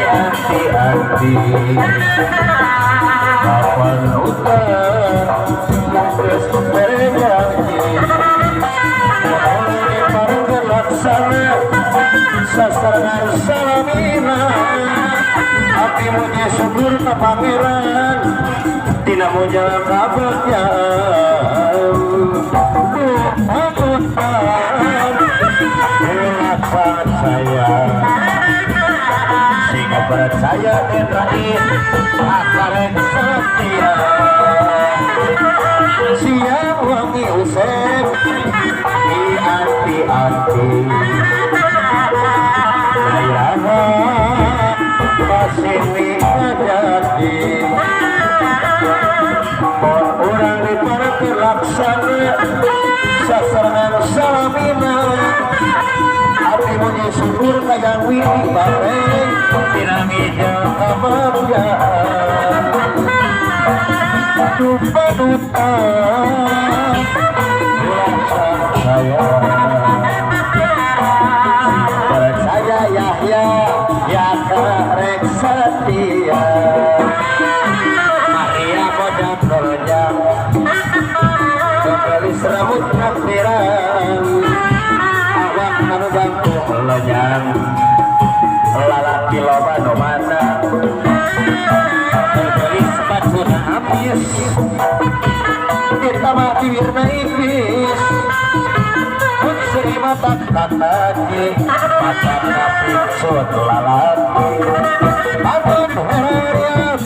Hati-hati kapan hutan terus berjanji oleh para pelaksana sasaran salamina hatimu subur ke pangeran tidak mau jalan kabarnya melakukan saya sehingga percaya dan raih akan setia siang wangi usep di anti-anti daerah masih jadi orang di para pelaksana sasaran salamina hatimu syukur kayak wili bareng piramida kebahagiaan dupa-dupa saya percaya Yahya ya karek setia Maria iblis kita mah bibirna iblis mun seri mata kataki mata picut lalaki ampun horornya